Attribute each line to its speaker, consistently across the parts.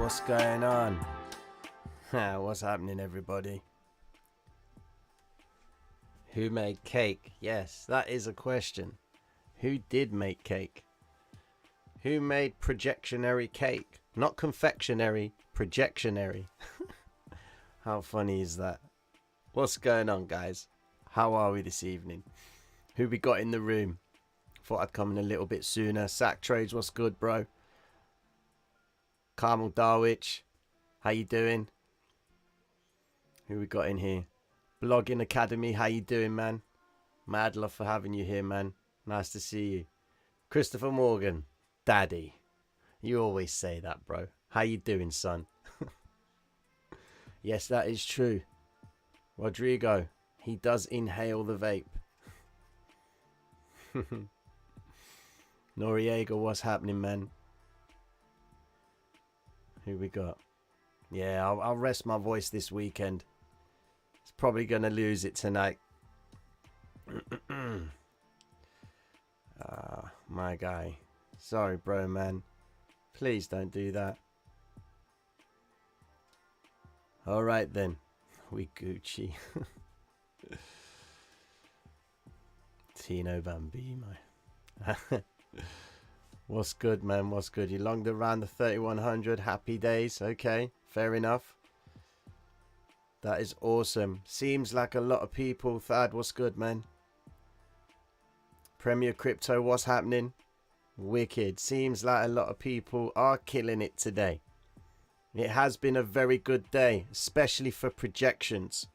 Speaker 1: what's going on? What's happening, everybody? Who made cake? Yes, that is a question. Who did make cake? Who made projectionary cake? Not confectionery, projectionary. How funny is that? What's going on, guys? How are we this evening? Who we got in the room? Thought I'd come in a little bit sooner. Sack Trades, what's good, bro? Carmel Darwich, how you doing? Who we got in here? Blogging Academy, how you doing, man? Mad love for having you here, man. Nice to see you. Christopher Morgan, Daddy. You always say that, bro. How you doing, son? Yes, that is true. Rodrigo, he does inhale the vape. Noriega, what's happening, man? Who we got? Yeah, I'll rest my voice this weekend. It's probably going to lose it tonight. My guy. Sorry, bro, man. Please don't do that. All right, then. We Gucci. Tino Bambino. What's good, man? What's good? You longed around the 3100. Happy days. Okay, fair enough. That is awesome. Seems like a lot of people. Thad, what's good, man? Premier Crypto, what's happening? Wicked. Seems like a lot of people are killing it today. It has been a very good day, especially for projections.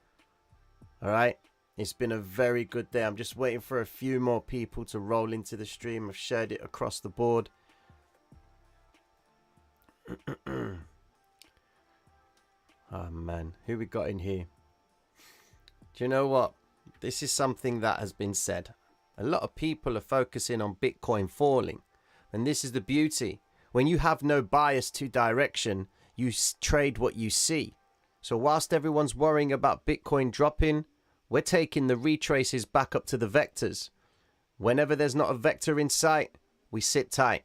Speaker 1: All right. It's been a very good day. I'm just waiting for a few more people to roll into the stream. I've shared it across the board. Oh, man. Who we got in here? Do you know what? This is something that has been said. A lot of people are focusing on Bitcoin falling. And this is the beauty. When you have no bias to direction, you trade what you see. So whilst everyone's worrying about Bitcoin dropping, we're taking the retraces back up to the vectors. Whenever there's not a vector in sight, we sit tight.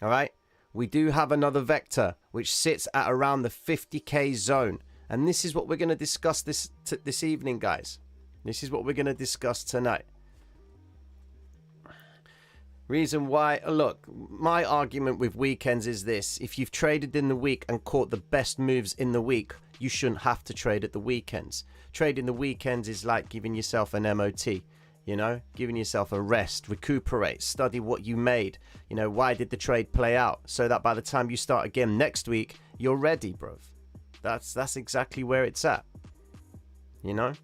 Speaker 1: All right? We do have another vector which sits at around the 50k zone. And this is what we're going to discuss this evening, guys. This is what we're going to discuss tonight. Reason why, look, my argument with weekends is this. If you've traded in the week and caught the best moves in the week, you shouldn't have to trade at the weekends. Trading the weekends is like giving yourself an MOT, you know, giving yourself a rest, recuperate, study what you made. You know, why did the trade play out? So that by the time you start again next week, you're ready, bro. That's exactly where it's at, you know?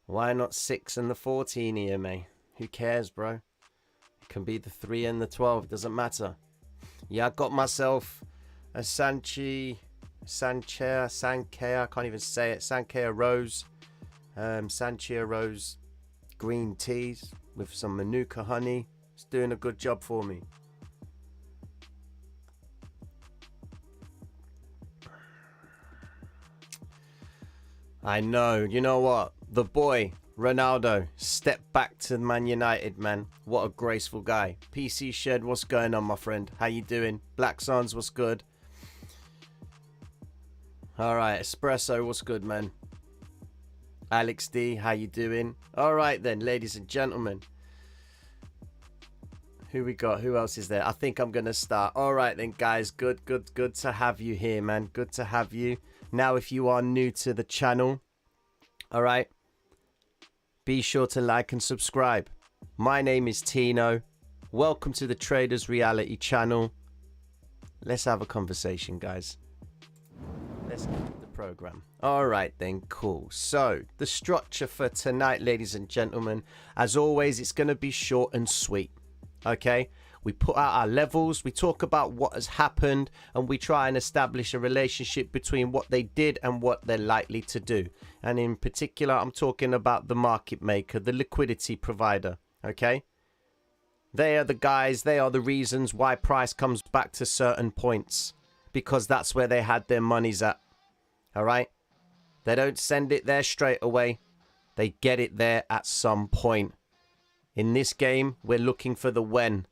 Speaker 1: Why not 6 and the 14 EMA? Who cares, bro? It can be the 3 and the 12. It doesn't matter. Yeah, I got myself a Sankea, I can't even say it. Sankea Rose. Sankea Rose green teas with some Manuka honey. It's doing a good job for me. I know. You know what? The boy, Ronaldo, stepped back to Man United, man. What a graceful guy. PC Shed, what's going on, my friend? How you doing? Black Suns, what's good? All right, Espresso, what's good, man? Alex D, how you doing? All right, then, ladies and gentlemen. Who we got? Who else is there? I think I'm going to start. All right, then, guys. Good to have you here, man. Good to have you. Now, if you are new to the channel, all right, be sure to like and subscribe. My name is Tino. Welcome to the Traders Reality channel. Let's have a conversation, guys. Let's get to the program. All right, then, cool. So, the structure for tonight, ladies and gentlemen, as always, it's going to be short and sweet. Okay? We put out our levels, we talk about what has happened, and we try and establish a relationship between what they did and what they're likely to do. And in particular, I'm talking about the market maker, the liquidity provider. Okay? They are the guys, they are the reasons why price comes back to certain points. Because that's where they had their monies at. All right? They don't send it there straight away. They get it there at some point. In this game, we're looking for the when.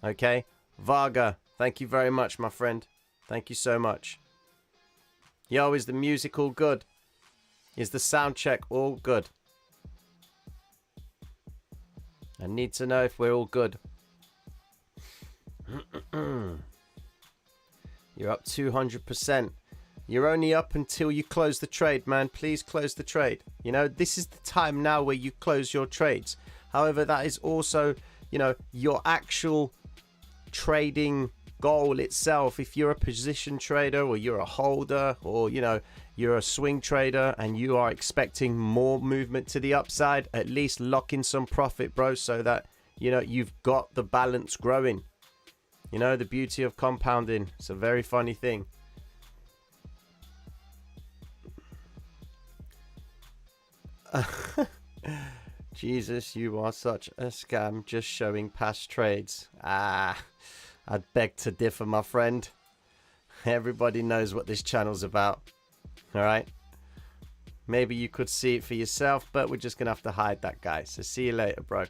Speaker 1: Okay? Varga, thank you very much, my friend. Thank you so much. Yo, is the music all good? Is the sound check all good? I need to know if we're all good. You're up 200%. You're only up until you close the trade, man. Please close the trade. You know, this is the time now where you close your trades. However, that is also, you know, your actual trading goal itself. If you're a position trader or you're a holder or, you know, you're a swing trader and you are expecting more movement to the upside, at least lock in some profit, bro, so that, you know, you've got the balance growing. You know, the beauty of compounding. It's a very funny thing. Jesus, you are such a scam, just showing past trades. I'd beg to differ, my friend. Everybody knows what this channel's about. All right? Maybe you could see it for yourself, but we're just going to have to hide that guy. So see you later, bro.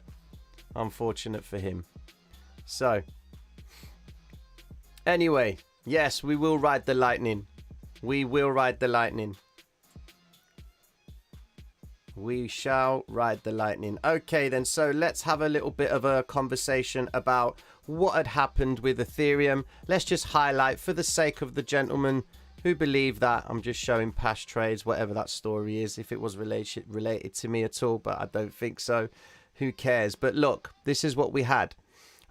Speaker 1: Unfortunate for him. So, anyway, yes, we will ride the lightning. We will ride the lightning. We shall ride the lightning. Okay, then, so let's have a little bit of a conversation about what had happened with Ethereum. Let's just highlight, for the sake of the gentlemen who believe that I'm just showing past trades, whatever that story is, if it was related to me at all, but I don't think so. Who cares? But look, this is what we had.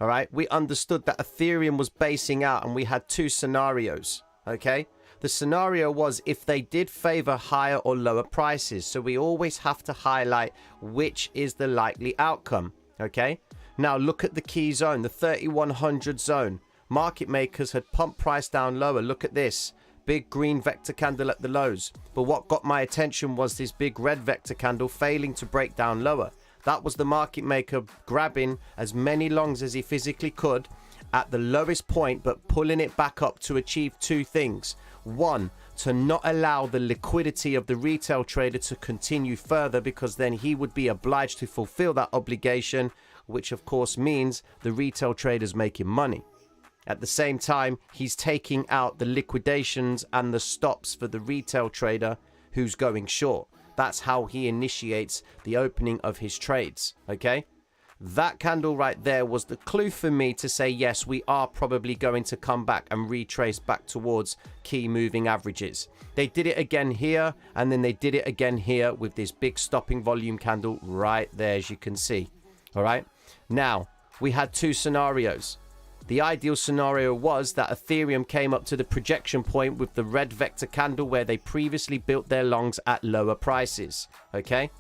Speaker 1: All right, we understood that Ethereum was basing out, and we had two scenarios. Okay. The scenario was if they did favor higher or lower prices. So we always have to highlight which is the likely outcome. Okay. Now look at the key zone, the 3100 zone. Market makers had pumped price down lower. Look at this big green vector candle at the lows. But what got my attention was this big red vector candle failing to break down lower. That was the market maker grabbing as many longs as he physically could at the lowest point, but pulling it back up to achieve two things. One, to not allow the liquidity of the retail trader to continue further, because then he would be obliged to fulfill that obligation, which of course means the retail trader's making money. At the same time, he's taking out the liquidations and the stops for the retail trader who's going short. That's how he initiates the opening of his trades. Okay. That candle right there was the clue for me to say, yes, we are probably going to come back and retrace back towards key moving averages. They did it again here, and then they did it again here with this big stopping volume candle right there, as you can see. All right. Now, we had two scenarios. The ideal scenario was that Ethereum came up to the projection point with the red vector candle where they previously built their longs at lower prices. Okay.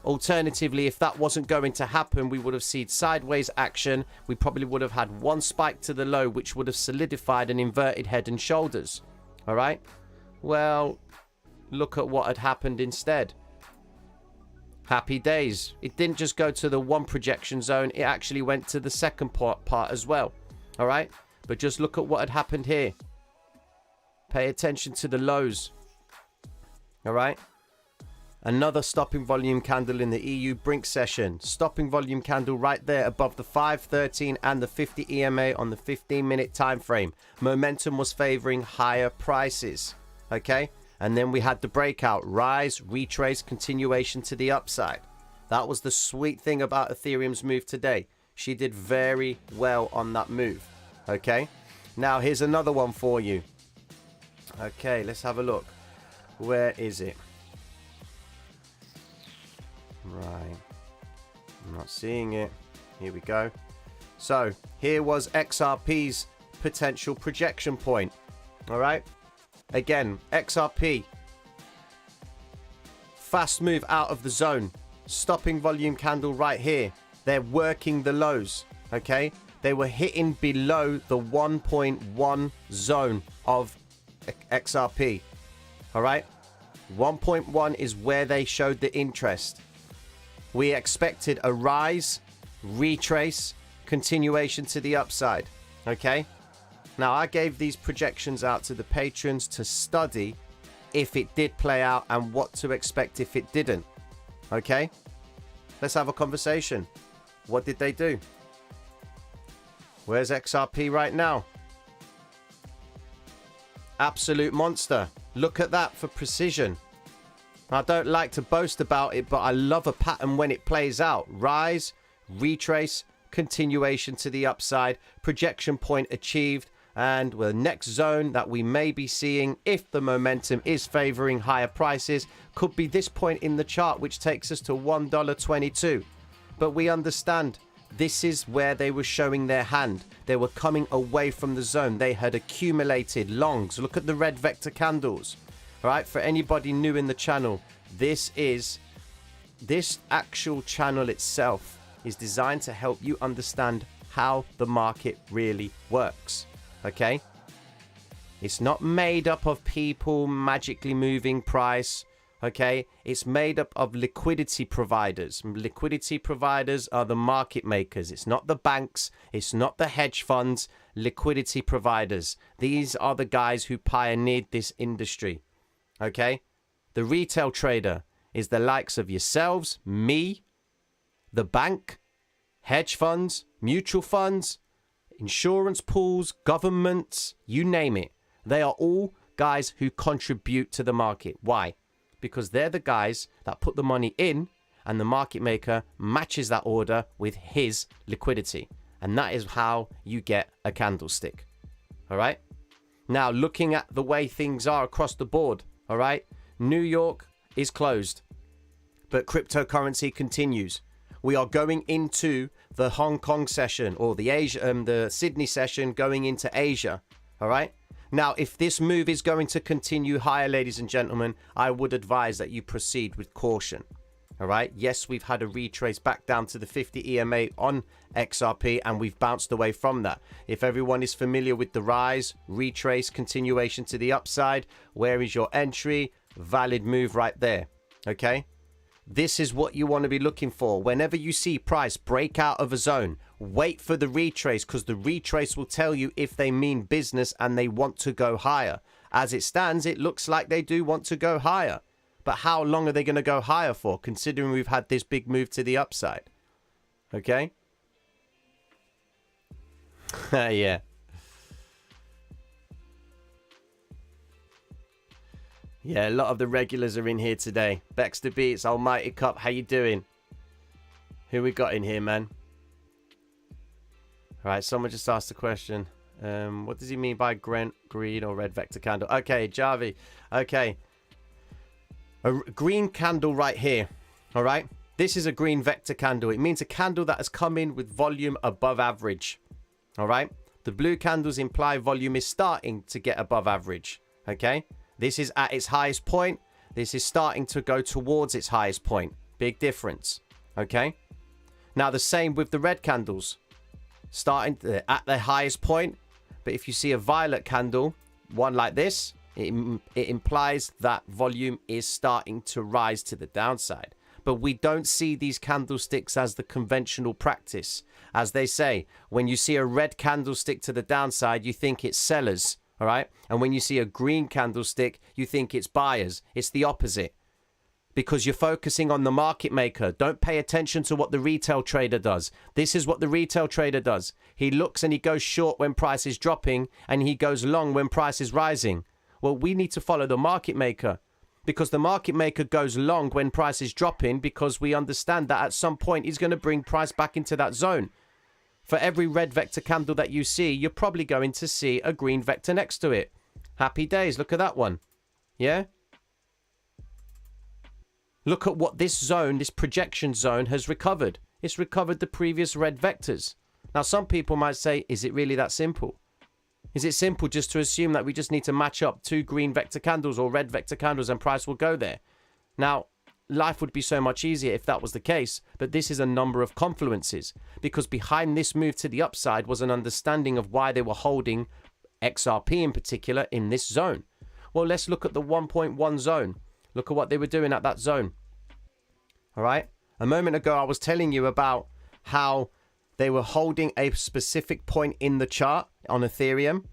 Speaker 1: Alternatively, if that wasn't going to happen, we would have seen sideways action. We probably would have had one spike to the low, which would have solidified an inverted head and shoulders. All right. Well, look at what had happened instead. Happy days. It didn't just go to the one projection zone. It actually went to the second part as well. All right. But just look at what had happened here. Pay attention to the lows. All right. Another stopping volume candle in the EU Brink session. Stopping volume candle right there above the 5, 13 and the 50 EMA on the 15-minute time frame. Momentum was favoring higher prices. Okay. And then we had the breakout, rise, retrace, continuation to the upside. That was the sweet thing about Ethereum's move today. She did very well on that move. Okay. Now here's another one for you. Okay. Let's have a look. Where is it? Right, I'm not seeing it. Here we go. So here was XRP's potential projection point. All right, again, XRP fast move out of the zone, stopping volume candle right here. They're working the lows. Okay, they were hitting below the 1.1 zone of XRP. All right, 1.1 is where they showed the interest. We expected a rise, retrace, continuation to the upside. Okay. Now, I gave these projections out to the patrons to study if it did play out and what to expect if it didn't. Okay. Let's have a conversation. What did they do? Where's XRP right now? Absolute monster. Look at that for precision. I don't like to boast about it, but I love a pattern when it plays out. Rise, retrace, continuation to the upside, projection point achieved, and the next zone that we may be seeing, if the momentum is favoring higher prices, could be this point in the chart, which takes us to $1.22. But we understand this is where they were showing their hand. They were coming away from the zone. They had accumulated longs. Look at the red vector candles. All right, for anybody new in the channel, this actual channel itself is designed to help you understand how the market really works. Okay, it's not made up of people magically moving price. Okay, it's made up of liquidity providers. Liquidity providers are the market makers. It's not the banks, it's not the hedge funds. Liquidity providers, these are the guys who pioneered this industry. Okay, the retail trader is the likes of yourselves, me, the bank, hedge funds, mutual funds, insurance pools, governments, you name it. They are all guys who contribute to the market. Why? Because they're the guys that put the money in, and the market maker matches that order with his liquidity. And that is how you get a candlestick. All right. Now, looking at the way things are across the board. All right. New York is closed, but cryptocurrency continues. We are going into the Hong Kong session, or the Sydney session, going into Asia. All right. Now, if this move is going to continue higher, ladies and gentlemen, I would advise that you proceed with caution. All right. Yes, we've had a retrace back down to the 50 EMA on XRP, and we've bounced away from that. If everyone is familiar with the rise, retrace, continuation to the upside, where is your entry? Valid move right there. Okay. This is what you want to be looking for. Whenever you see price break out of a zone, wait for the retrace, because the retrace will tell you if they mean business and they want to go higher. As it stands, it looks like they do want to go higher. But how long are they going to go higher for, considering we've had this big move to the upside? Okay? Yeah. Yeah, a lot of the regulars are in here today. Baxter Beats, Almighty Cup, how you doing? Who we got in here, man? All right, someone just asked a question. What does he mean by green or red vector candle? Okay, Javi. Okay. A green candle right here. All right. This is a green vector candle. It means a candle that has come in with volume above average. All right. The blue candles imply volume is starting to get above average. Okay. This is at its highest point. This is starting to go towards its highest point. Big difference. Okay. Now the same with the red candles. Starting at the highest point. But if you see a violet candle, one like this, it implies that volume is starting to rise to the downside. But we don't see these candlesticks as the conventional practice. As they say, when you see a red candlestick to the downside, you think it's sellers. All right. And when you see a green candlestick, you think it's buyers. It's the opposite. Because you're focusing on the market maker. Don't pay attention to what the retail trader does. This is what the retail trader does. He looks and he goes short when price is dropping, and he goes long when price is rising. Well, we need to follow the market maker, because the market maker goes long when price is dropping, because we understand that at some point he's going to bring price back into that zone. For every red vector candle that you see, you're probably going to see a green vector next to it. Happy days. Look at that one. Yeah. Look at what this zone, this projection zone, has recovered. It's recovered the previous red vectors. Now, some people might say, is it really that simple? Is it simple just to assume that we just need to match up two green vector candles or red vector candles and price will go there? Now, life would be so much easier if that was the case, but this is a number of confluences, because behind this move to the upside was an understanding of why they were holding XRP in particular in this zone. Well, let's look at the 1.1 zone. Look at what they were doing at that zone. All right. A moment ago, I was telling you about how they were holding a specific point in the chart on Ethereum.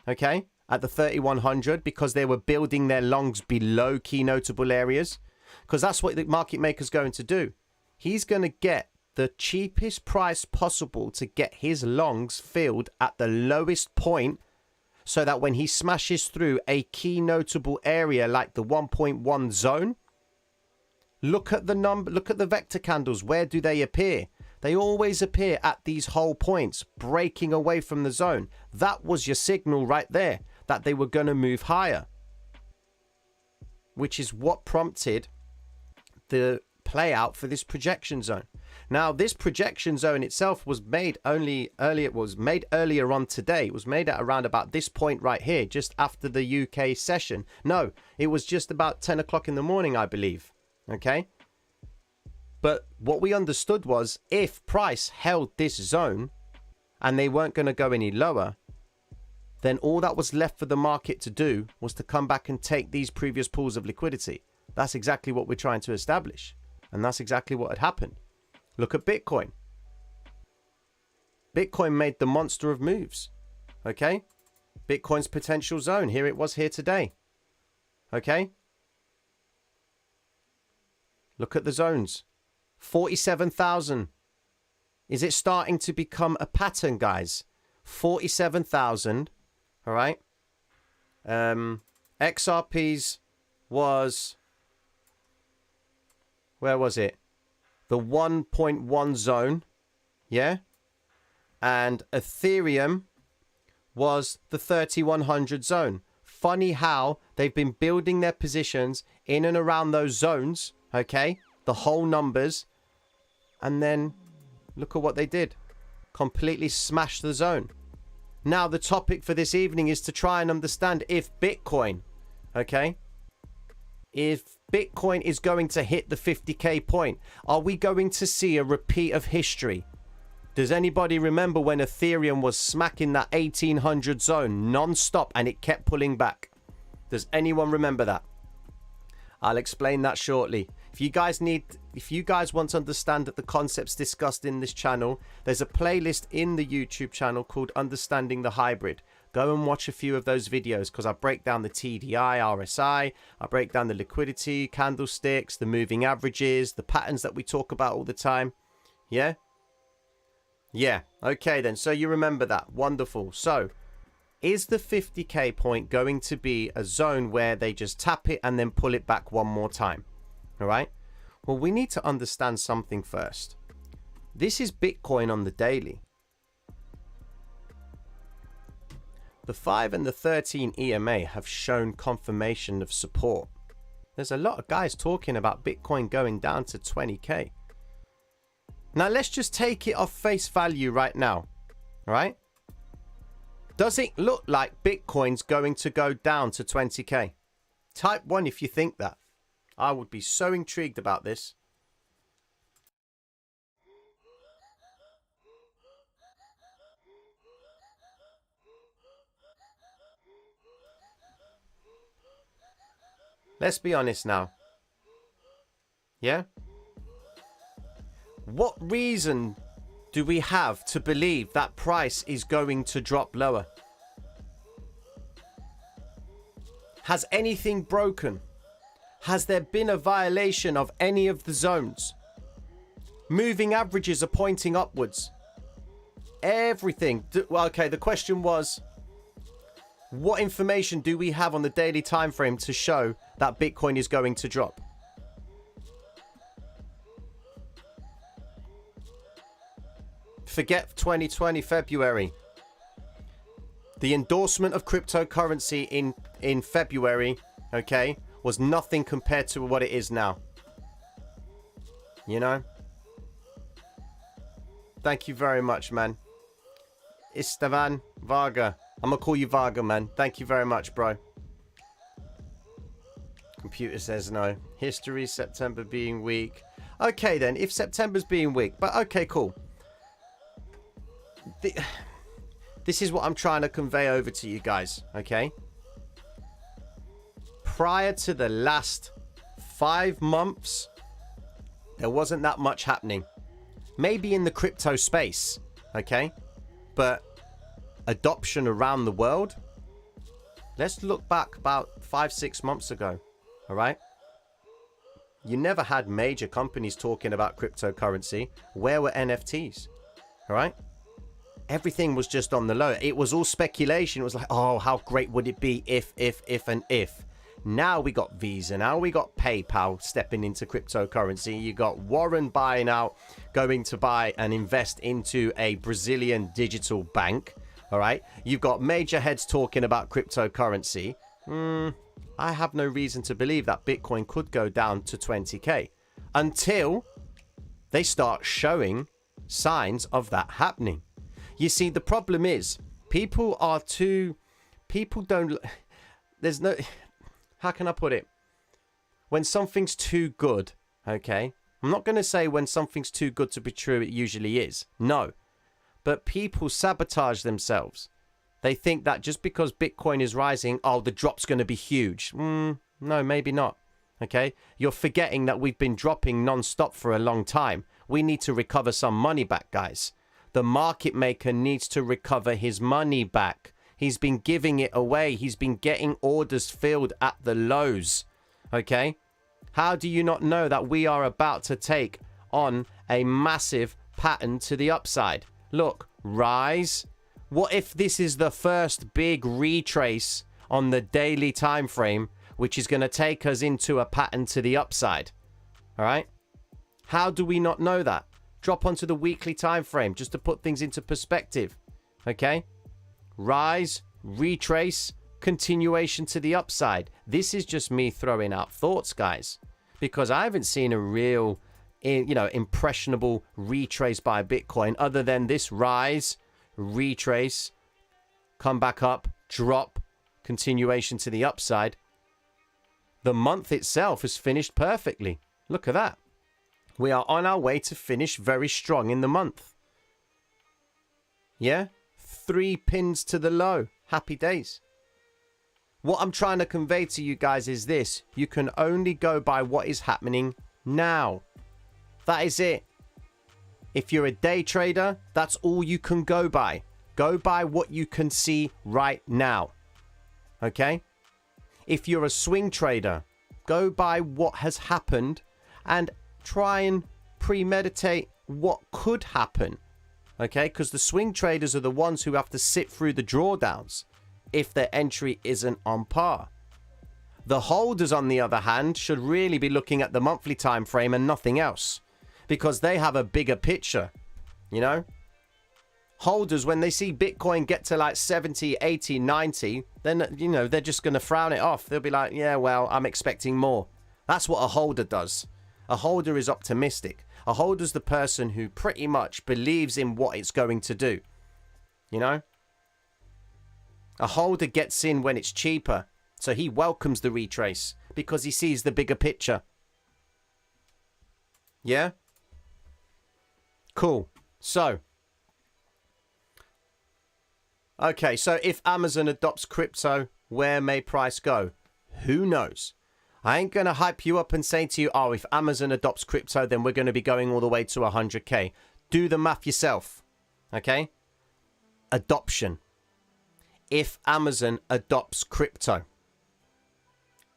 Speaker 1: Okay. At the 3100, because they were building their longs below key notable areas. Because that's what the market maker's going to do. He's going to get the cheapest price possible to get his longs filled at the lowest point, so that when he smashes through a key notable area like the 1.1 zone, look at the number, look at the vector candles. Where do they appear? They always appear at these whole points, breaking away from the zone. That was your signal right there, that they were going to move higher, which is what prompted the play out for this projection zone. Now, this projection zone itself was made earlier on today. It was made at around about this point right here, just after the UK session. No, it was just about 10 o'clock in the morning, I believe. Okay. But what we understood was, if price held this zone and they weren't going to go any lower, then all that was left for the market to do was to come back and take these previous pools of liquidity. That's exactly what we're trying to establish. And that's exactly what had happened. Look at Bitcoin. Bitcoin made the monster of moves. Okay. Bitcoin's potential zone. Here it was here today. Okay. Look at the zones. 47,000. Is it starting to become a pattern, guys? 47,000. All right. XRP's was... Where was it? The 1.1 zone. Yeah. And Ethereum was the 3100 zone. Funny how they've been building their positions in and around those zones. Okay. The whole numbers. And then look at what they did. Completely smashed the zone. Now the topic for this evening is to try and understand if Bitcoin, okay, if Bitcoin is going to hit the 50k point. Are we going to see a repeat of history? Does anybody remember when Ethereum was smacking that 1800 zone non-stop and it kept pulling back? Does anyone remember that? I'll explain that shortly. If you guys want to understand the concepts discussed in this channel, there's a playlist in the YouTube channel called Understanding the Hybrid. Go and watch a few of those videos, because I break down the TDI, RSI, I break down the liquidity, candlesticks, the moving averages, the patterns that we talk about all the time. Yeah? Yeah. Okay then. So you remember that. Wonderful. So is the 50k point going to be a zone where they just tap it and then pull it back one more time? All right. Well, we need to understand something first. This is Bitcoin on the daily. The 5 and the 13 EMA have shown confirmation of support. There's a lot of guys talking about Bitcoin going down to 20k. Now, let's just take it off face value right now. All right. Does it look like Bitcoin's going to go down to 20k? Type 1 if you think that. I would be so intrigued about this. Let's be honest now. Yeah? What reason do we have to believe that price is going to drop lower? Has anything broken? Has there been a violation of any of the zones? Moving averages are pointing upwards. Everything. Well, okay, the question was, what information do we have on the daily time frame to show that Bitcoin is going to drop? Forget 2020 February. The endorsement of cryptocurrency in February, okay, was nothing compared to what it is now. You know? Thank you very much, man. Istvan Varga. I'm gonna call you Varga, man. Thank you very much, bro. Computer says no. History, September being weak. Okay, then. If September's being weak. But okay, cool. This is what I'm trying to convey over to you guys, okay? Prior to the last 5 months, there wasn't that much happening. Maybe in the crypto space, okay? But adoption around the world, let's look back about 5-6 months ago, all right? You never had major companies talking about cryptocurrency. Where were NFTs? All right. Everything was just on the low. It was all speculation. It was like, oh, how great would it be if, and if. Now we got Visa. Now we got PayPal stepping into cryptocurrency. You got Warren buying out, going to buy and invest into a Brazilian digital bank. All right. You've got major heads talking about cryptocurrency. I have no reason to believe that Bitcoin could go down to 20K until they start showing signs of that happening. You see, the problem is people don't, there's no, how can I put it? When something's too good, okay? I'm not going to say when something's too good to be true, it usually is. No. But people sabotage themselves. They think that just because Bitcoin is rising, oh, the drop's going to be huge. No, maybe not. Okay? You're forgetting that we've been dropping non-stop for a long time. We need to recover some money back, guys. The market maker needs to recover his money back. He's been giving it away. He's been getting orders filled at the lows. Okay? How do you not know that we are about to take on a massive pattern to the upside? Look, rise. What if this is the first big retrace on the daily time frame, which is going to take us into a pattern to the upside? All right? How do we not know that? Drop onto the weekly time frame just to put things into perspective. Okay? Rise, retrace, continuation to the upside. This is just me throwing out thoughts, guys, because I haven't seen a real, impressionable retrace by Bitcoin other than this rise, retrace, come back up, drop, continuation to the upside. The month itself has finished perfectly. Look at that. We are on our way to finish very strong in the month. Yeah? 3 pins to the low. Happy days. What I'm trying to convey to you guys is this. You can only go by what is happening now. That is it. If you're a day trader, that's all you can go by. Go by what you can see right now. Okay? If you're a swing trader, go by what has happened and try and premeditate what could happen. Okay? Because the swing traders are the ones who have to sit through the drawdowns if their entry isn't on par. The holders, on the other hand, should really be looking at the monthly time frame and nothing else, because they have a bigger picture. You know, holders, when they see Bitcoin get to like 70, 80, 90, then, they're just going to frown it off. They'll be like, yeah, well, I'm expecting more. That's what a holder does. A holder is optimistic. A holder's the person who pretty much believes in what it's going to do. You know? A holder gets in when it's cheaper, so he welcomes the retrace because he sees the bigger picture. Yeah? Cool. So, okay, so if Amazon adopts crypto, where may price go? Who knows? I ain't going to hype you up and say to you, oh, if Amazon adopts crypto, then we're going to be going all the way to 100K. Do the math yourself. Okay? Adoption. If Amazon adopts crypto,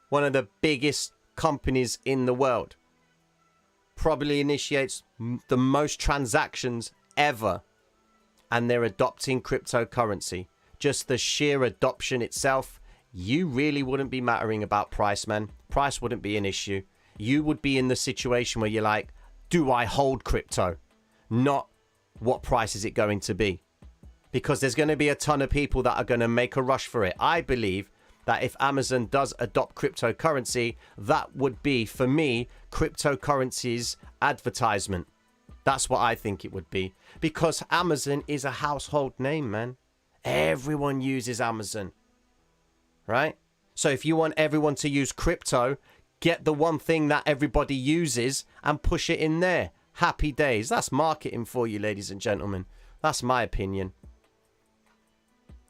Speaker 1: one of the biggest companies in the world, probably initiates the most transactions ever, and they're adopting cryptocurrency. Just the sheer adoption itself, you really wouldn't be mattering about price, man. Price wouldn't be an issue. You would be in the situation where you're like, do I hold crypto? Not what price is it going to be? Because there's going to be a ton of people that are going to make a rush for it. I believe that if Amazon does adopt cryptocurrency, that would be, for me, cryptocurrency's advertisement. That's what I think it would be. Because Amazon is a household name, man. Everyone uses Amazon. Right? So if you want everyone to use crypto, get the one thing that everybody uses and push it in there. Happy days. That's marketing for you, ladies and gentlemen. That's my opinion.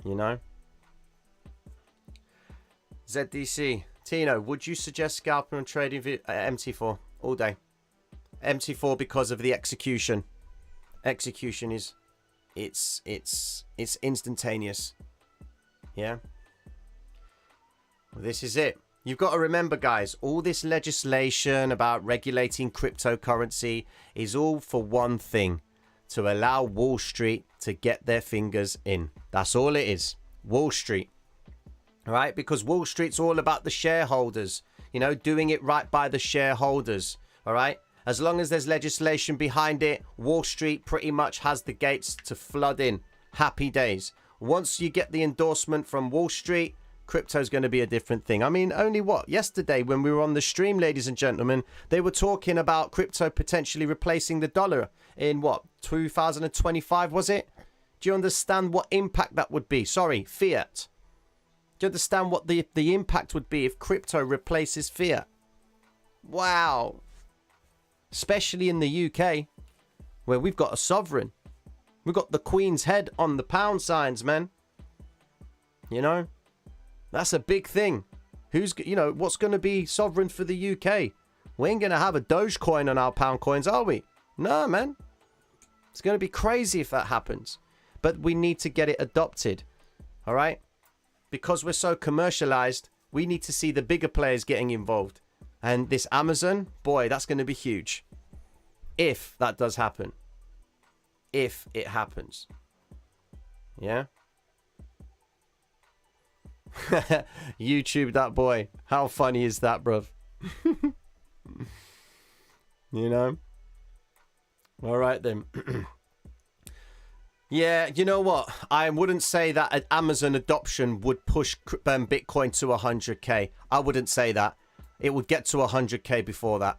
Speaker 1: You know? ZDC. Tino, would you suggest scalping and trading MT4 all day? MT4 because of the execution. Execution is... It's instantaneous. Yeah? Well, this is it. You've got to remember, guys, all this legislation about regulating cryptocurrency is all for one thing: to allow Wall Street to get their fingers in. That's all it is. Wall Street. All right? Because Wall Street's all about the shareholders, you know, doing it right by the shareholders. All right? As long as there's legislation behind it, Wall Street pretty much has the gates to flood in. Happy days. Once you get the endorsement from Wall Street, crypto's going to be a different thing. I mean, only what? Yesterday when we were on the stream, ladies and gentlemen, they were talking about crypto potentially replacing the dollar in what? 2025, was it? Do you understand what impact that would be? Sorry, fiat. Do you understand what the impact would be if crypto replaces fiat? Wow. Especially in the UK, where we've got a sovereign. We've got the Queen's head on the pound signs, man. You know? That's a big thing. Who's, you know, what's going to be sovereign for the UK? We ain't going to have a Dogecoin on our pound coins, are we? No, man. It's going to be crazy if that happens. But we need to get it adopted. All right? Because we're so commercialized, we need to see the bigger players getting involved. And this Amazon, boy, that's going to be huge. If that does happen. If it happens. Yeah? YouTube that boy. How funny is that, bruv? You know? All right, then. Yeah, you know what? I wouldn't say that an Amazon adoption would push Bitcoin to 100k. I wouldn't say that. It would get to 100k before that.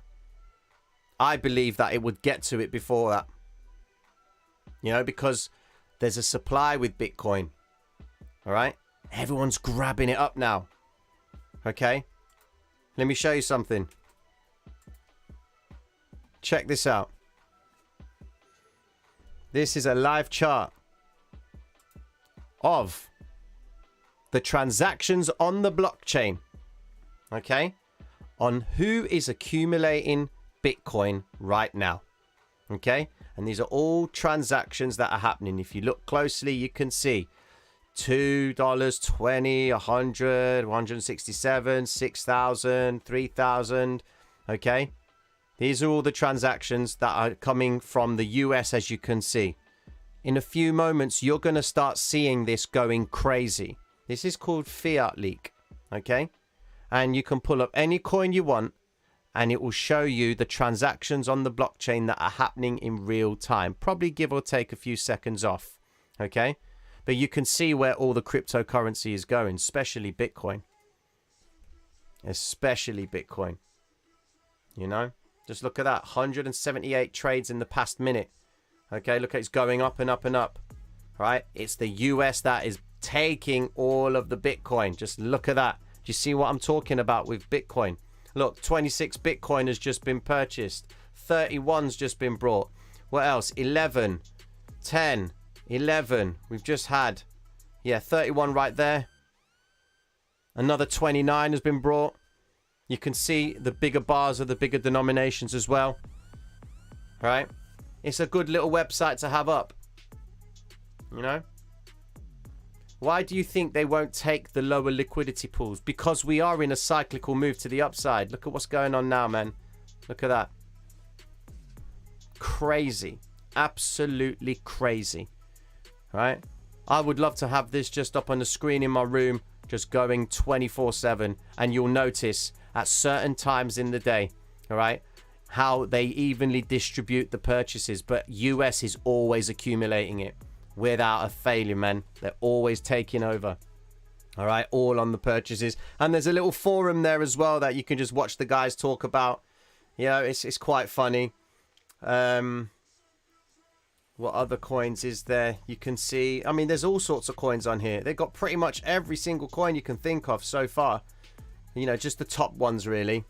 Speaker 1: I believe that it would get to it before that. You know, because there's a supply with Bitcoin. All right? Everyone's grabbing it up now. Okay? Let me show you something. Check this out. This is a live chart of the transactions on the blockchain. Okay? On who is accumulating Bitcoin right now. Okay? And these are all transactions that are happening. If you look closely, you can see $2, $20, 100, 167, 6,000, 3,000. Okay? These are all the transactions that are coming from the US, as you can see. In a few moments, you're going to start seeing this going crazy. This is called fiat leak. Okay? And you can pull up any coin you want, and it will show you the transactions on the blockchain that are happening in real time. Probably give or take a few seconds off. Okay? But you can see where all the cryptocurrency is going, especially Bitcoin. Especially Bitcoin. You know? Just look at that. 178 trades in the past minute. Okay, look, it's going up and up and up. Right? It's the US that is taking all of the Bitcoin. Just look at that. Do you see what I'm talking about with Bitcoin? Look, 26 Bitcoin has just been purchased. 31's just been brought. What else? 11, 10, 11. We've just had, yeah, 31 right there. Another 29 has been brought. You can see the bigger bars are the bigger denominations as well. Right? It's a good little website to have up. You know? Why do you think they won't take the lower liquidity pools? Because we are in a cyclical move to the upside. Look at what's going on now, man. Look at that. Crazy. Absolutely crazy. Right? I would love to have this just up on the screen in my room, just going 24/7, and you'll notice at certain times in the day, all right, how they evenly distribute the purchases, but US is always accumulating it without a failure, man. They're always taking over. All right, all on the purchases. And there's a little forum there as well that you can just watch the guys talk about. You know, it's quite funny. What other coins is there? You can see, I mean, there's all sorts of coins on here. They've got pretty much every single coin you can think of so far. You know, just the top ones, really.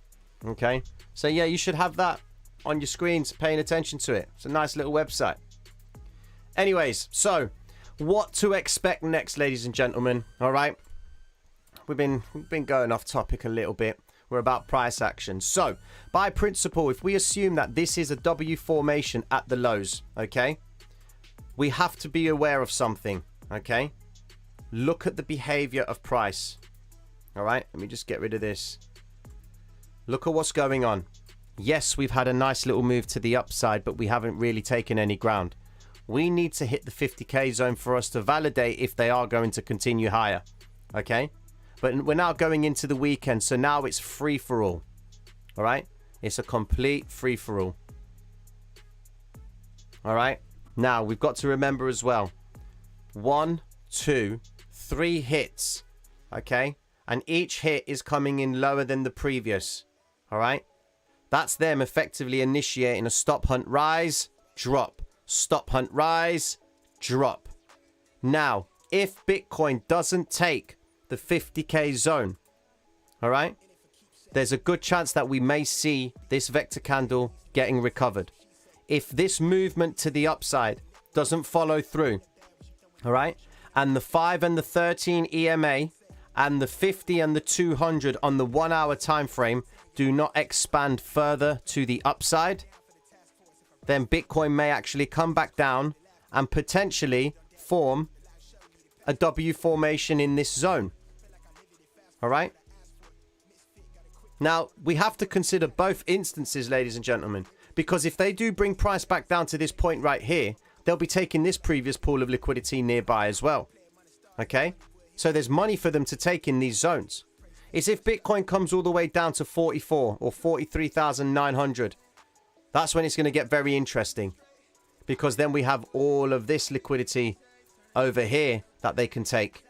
Speaker 1: Okay. So, yeah, you should have that on your screens, paying attention to it. It's a nice little website. Anyways, so what to expect next, ladies and gentlemen. All right. We've been going off topic a little bit. We're about price action. So, by principle, if we assume that this is a W formation at the lows, okay, we have to be aware of something, okay? Look at the behavior of price. All right, let me just get rid of this. Look at what's going on. Yes, we've had a nice little move to the upside, but we haven't really taken any ground. We need to hit the 50k zone for us to validate if they are going to continue higher. Okay? But we're now going into the weekend, so now it's free for all. All right? It's a complete free for all. All right? Now, we've got to remember as well. 1, 2, 3 hits. Okay? And each hit is coming in lower than the previous. All right? That's them effectively initiating a stop hunt rise, drop. Stop hunt rise, drop. Now, if Bitcoin doesn't take the 50k zone, all right, there's a good chance that we may see this vector candle getting recovered. If this movement to the upside doesn't follow through, all right, and the 5 and the 13 EMA and the 50 and the 200 on the 1 hour time frame do not expand further to the upside, then Bitcoin may actually come back down and potentially form a W formation in this zone. All right. Now, we have to consider both instances, ladies and gentlemen, because if they do bring price back down to this point right here, they'll be taking this previous pool of liquidity nearby as well. Okay. So there's money for them to take in these zones. It's if Bitcoin comes all the way down to 44 or 43,900. That's when it's going to get very interesting, because then we have all of this liquidity over here that they can take.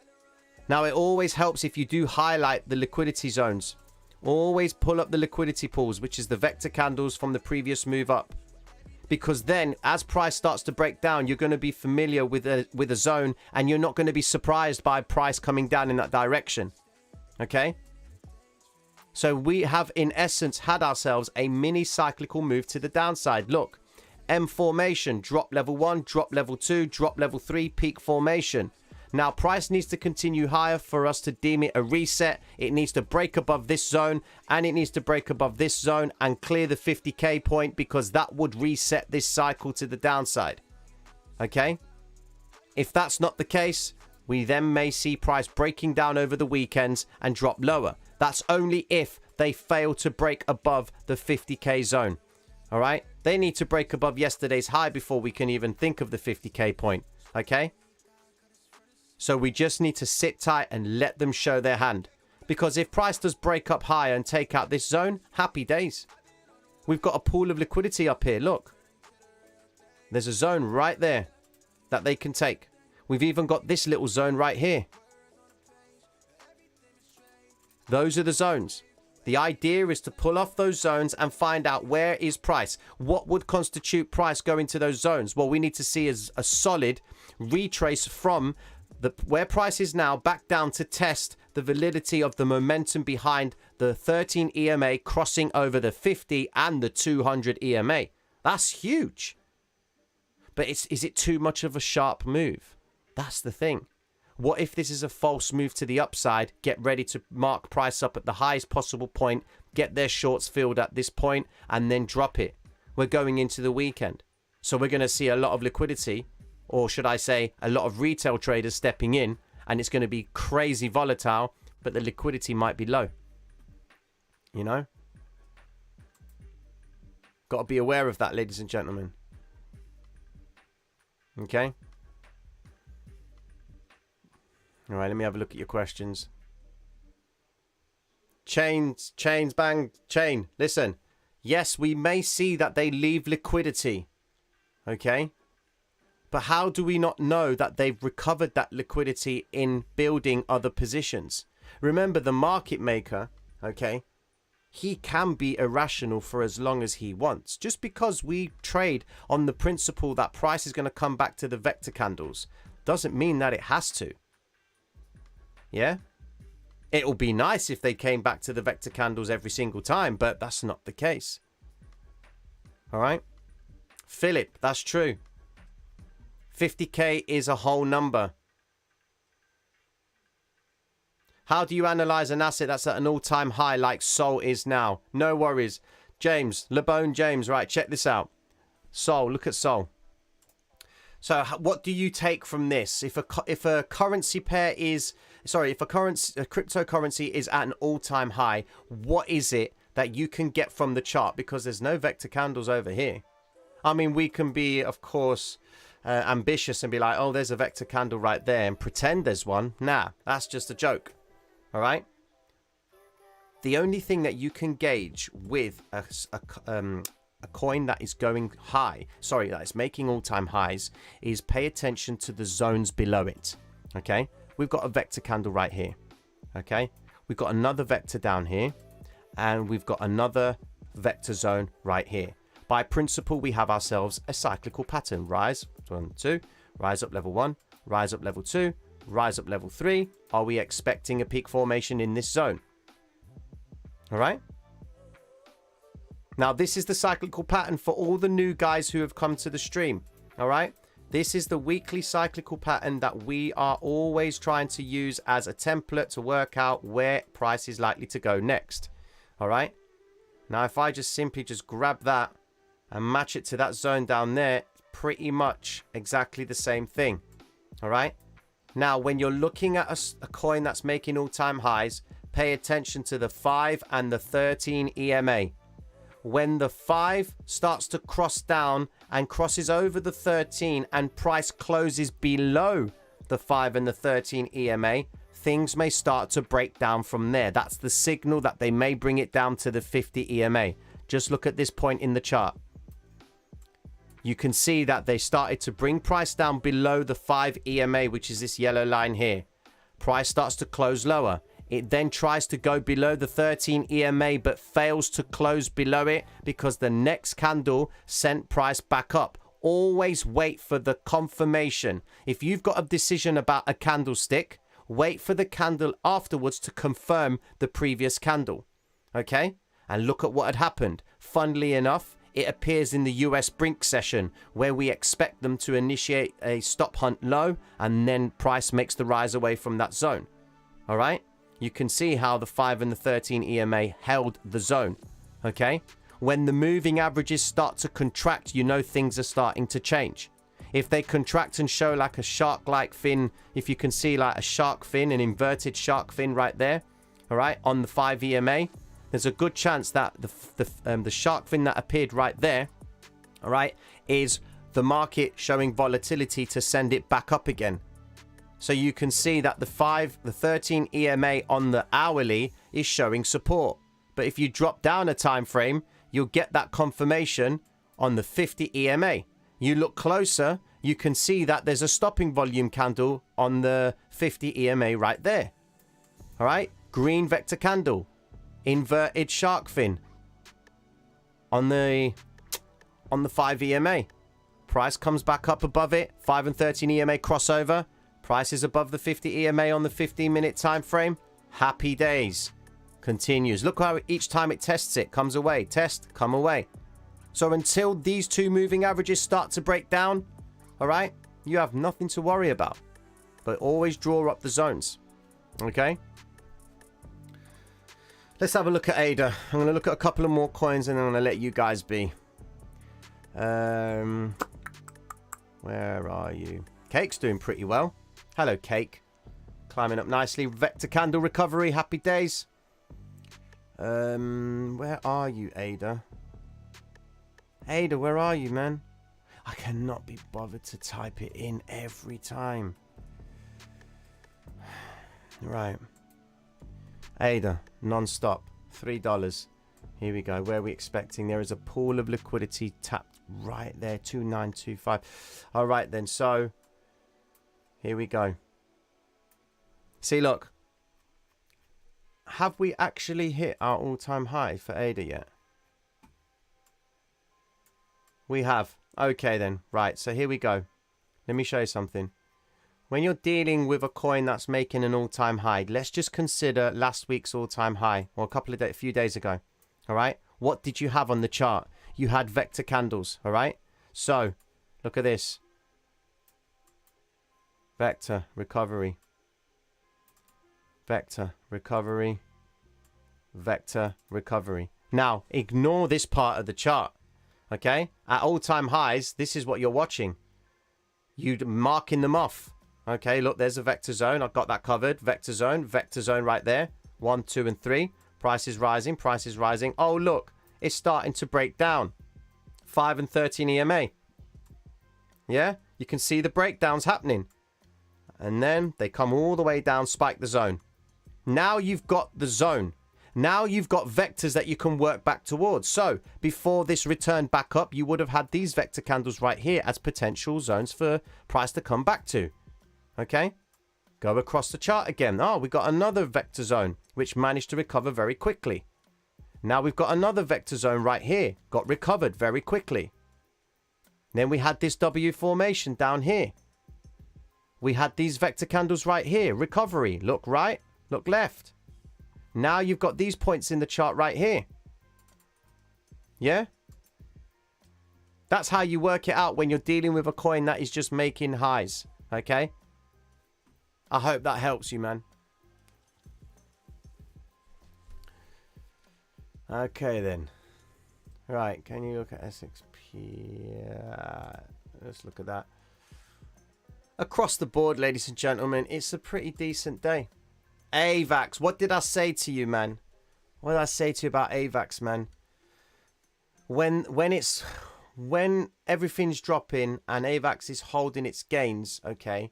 Speaker 1: Now, it always helps if you do highlight the liquidity zones. Always pull up the liquidity pools, which is the vector candles from the previous move up. Because then as price starts to break down, you're going to be familiar with a zone, and you're not going to be surprised by price coming down in that direction. Okay? So we have, in essence, had ourselves a mini cyclical move to the downside. Look, M formation, drop level 1, drop level 2, drop level 3, peak formation. Now, price needs to continue higher for us to deem it a reset. It needs to break above this zone, and it needs to break above this zone and clear the 50k point, because that would reset this cycle to the downside. Okay? If that's not the case, we then may see price breaking down over the weekends and drop lower. That's only if they fail to break above the 50k zone. All right? They need to break above yesterday's high before we can even think of the 50k point. Okay? So we just need to sit tight and let them show their hand. Because if price does break up higher and take out this zone, happy days. We've got a pool of liquidity up here. Look. There's a zone right there that they can take. We've even got this little zone right here. Those are the zones. The idea is to pull off those zones and find out where is price. What would constitute price going to those zones? Well, we need to see a solid retrace from where price is now back down to test the validity of the momentum behind the 13 EMA crossing over the 50 and the 200 EMA. That's huge. But is it too much of a sharp move? That's the thing. What if this is a false move to the upside? Get ready to mark price up at the highest possible point, get their shorts filled at this point, and then drop it. We're going into the weekend. So we're going to see a lot of liquidity, or should I say a lot of retail traders stepping in, and it's going to be crazy volatile, but the liquidity might be low. You know? Got to be aware of that, ladies and gentlemen. Okay? All right, let me have a look at your questions. Chains, bang, chain. Listen, yes, we may see that they leave liquidity. Okay? But how do we not know that they've recovered that liquidity in building other positions? Remember, the market maker, okay, he can be irrational for as long as he wants. Just because we trade on the principle that price is going to come back to the vector candles doesn't mean that it has to. Yeah? It'll be nice if they came back to the vector candles every single time, but that's not the case. All right? Philip, that's true. 50k is a whole number. How do you analyze an asset that's at an all-time high like Sol is now? No worries. James, LeBone James, right, check this out. Sol, look at Sol. So what do you take from this? If a currency pair is, sorry, if a cryptocurrency is at an all-time high, what is it that you can get from the chart? Because there's no vector candles over here. I mean, we can be, of course, ambitious and be like, oh, there's a vector candle right there, and pretend there's one. Nah, that's just a joke. All right. The only thing that you can gauge with a coin that is going high, sorry, that is making all-time highs, is pay attention to the zones below it. Okay, we've got a vector candle right here. Okay, we've got another vector down here, and we've got another vector zone right here. By principle, we have ourselves a cyclical pattern. Rise 1, 2, rise up level 1, rise up level 2, rise up level 3. Are we expecting a peak formation in this zone? All right. Now, this is the cyclical pattern for all the new guys who have come to the stream. All right. This is the weekly cyclical pattern that we are always trying to use as a template to work out where price is likely to go next. All right. Now, if I just simply just grab that and match it to that zone down there, pretty much exactly the same thing. All right. Now, when you're looking at a coin that's making all-time highs, pay attention to the 5 and the 13 EMA. When the 5 starts to cross down and crosses over the 13 and price closes below the 5 and the 13 EMA, things may start to break down from there. That's the signal that they may bring it down to the 50 EMA. Just look at this point in the chart. You can see that they started to bring price down below the 5 EMA, which is this yellow line here. Price starts to close lower. It then tries to go below the 13 EMA, but fails to close below it because the next candle sent price back up. Always wait for the confirmation. If you've got a decision about a candlestick, wait for the candle afterwards to confirm the previous candle. Okay? And look at what had happened. Funnily enough, it appears in the US brink session where we expect them to initiate a stop hunt low and then price makes the rise away from that zone. All right? You can see how the 5 and the 13 EMA held the zone. Okay? When the moving averages start to contract, you know things are starting to change. If they contract and show like a shark-like fin, if you can see like a shark fin, an inverted shark fin right there, all right, on the 5 EMA, there's a good chance that the shark fin that appeared right there, all right, is the market showing volatility to send it back up again. So you can see that the 13 EMA on the hourly is showing support. But if you drop down a time frame, you'll get that confirmation on the 50 EMA. You look closer, you can see that there's a stopping volume candle on the 50 EMA right there. All right, green vector candle, inverted shark fin on the 5 EMA. Price comes back up above it, 5 and 13 EMA crossover. Price is above the 50 EMA on the 15-minute time frame. Happy days. Continues. Look how each time it tests it, comes away. Test, come away. So until these two moving averages start to break down, all right, you have nothing to worry about. But always draw up the zones. Okay? Let's have a look at ADA. I'm going to look at a couple of more coins and I'm going to let you guys be. Where are you? Cake's doing pretty well. Hello, Cake. Climbing up nicely. Vector candle recovery. Happy days. Where are you, Ada? Ada, where are you, man? I cannot be bothered to type it in every time. Right. Ada, non-stop. $3. Here we go. Where are we expecting? There is a pool of liquidity tapped right there. 2925. All right, then. So... here we go. See, look. Have we actually hit our all-time high for ADA yet? We have. Okay, then. Right, so here we go. Let me show you something. When you're dealing with a coin that's making an all-time high, let's just consider last week's all-time high, or a few days ago. All right? What did you have on the chart? You had vector candles, all right? So, look at this. Vector, recovery. Vector, recovery. Vector, recovery. Now, ignore this part of the chart. Okay? At all-time highs, this is what you're watching. You'd marking them off. Okay, look, there's a vector zone. I've got that covered. Vector zone right there. 1, 2, and 3. Price is rising. Price is rising. Oh, look, it's starting to break down. 5 and 13 EMA. Yeah, you can see the breakdowns happening. And then they come all the way down, spike the zone. Now you've got the zone. Now you've got vectors that you can work back towards. So before this return back up, you would have had these vector candles right here as potential zones for price to come back to. Okay, go across the chart again. Oh, we got another vector zone, which managed to recover very quickly. Now we've got another vector zone right here, got recovered very quickly. Then we had this W formation down here. We had these vector candles right here, recovery. Look right, look left. Now you've got these points in the chart right here. Yeah? That's how you work it out when you're dealing with a coin that is just making highs. Okay? I hope that helps you, man. Okay, then. Right, can you look at SXP? Let's look at that. Across the board, ladies and gentlemen, it's a pretty decent day. AVAX, what did I say to you, man? What did I say to you about AVAX, man? When everything's dropping and AVAX is holding its gains, okay,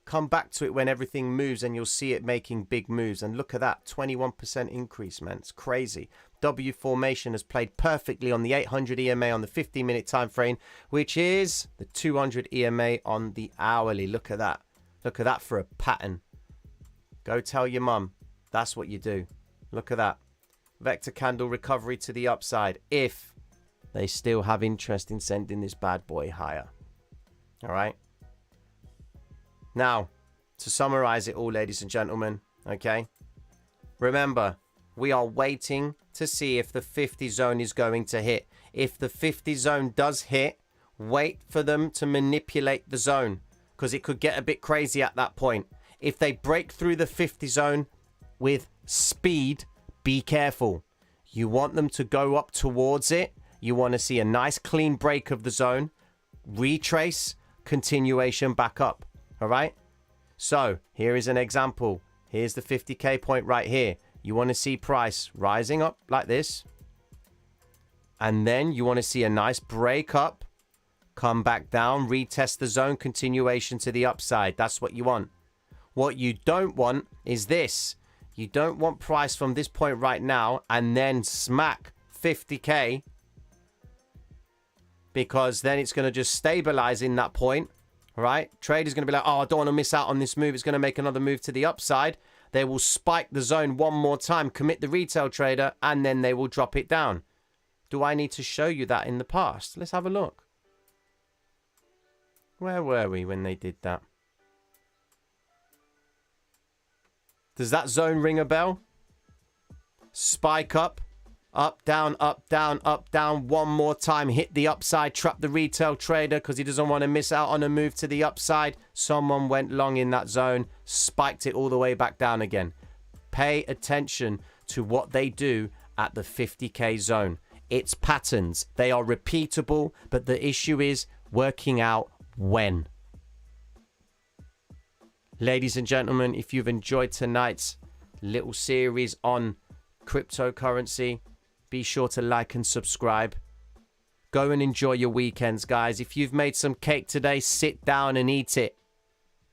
Speaker 1: come back to it when everything moves and you'll see it making big moves. And look at that, 21% increase, man. It's crazy. W formation has played perfectly on the 800 EMA on the 15-minute time frame, which is the 200 EMA on the hourly. Look at that. Look at that for a pattern. Go tell your mum. That's what you do. Look at that. Vector candle recovery to the upside if they still have interest in sending this bad boy higher. All right. Now, to summarize it all, ladies and gentlemen, okay? Remember, we are waiting to see if the 50 zone is going to hit. If the 50 zone does hit, wait for them to manipulate the zone because it could get a bit crazy at that point. If they break through the 50 zone with speed, be careful. You want them to go up towards it. You want to see a nice clean break of the zone, retrace, continuation back up. All right. So here is an example. Here's the 50K point right here. You want to see price rising up like this. And then you want to see a nice break up, come back down, retest the zone, continuation to the upside. That's what you want. What you don't want is this. You don't want price from this point right now and then smack 50K, because then it's going to just stabilize in that point. Right? Trader's going to be like, oh, I don't want to miss out on this move. It's going to make another move to the upside. They will spike the zone one more time, commit the retail trader, and then they will drop it down. Do I need to show you that in the past? Let's have a look. Where were we when they did that? Does that zone ring a bell? Spike up. Up, down, up, down, up, down. One more time. Hit the upside. Trap the retail trader because he doesn't want to miss out on a move to the upside. Someone went long in that zone. Spiked it all the way back down again. Pay attention to what they do at the 50K zone. It's patterns. They are repeatable, but the issue is working out when. Ladies and gentlemen, if you've enjoyed tonight's little series on cryptocurrency, be sure to like and subscribe. Go and enjoy your weekends, guys. If you've made some cake today, sit down and eat it.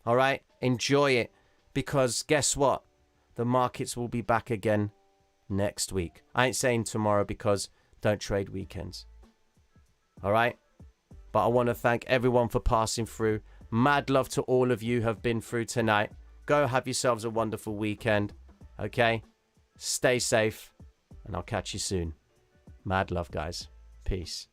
Speaker 1: All right? Enjoy it. Because guess what? The markets will be back again next week. I ain't saying tomorrow because don't trade weekends. All right? But I want to thank everyone for passing through. Mad love to all of you who have been through tonight. Go have yourselves a wonderful weekend. Okay? Stay safe. And I'll catch you soon. Mad love, guys. Peace.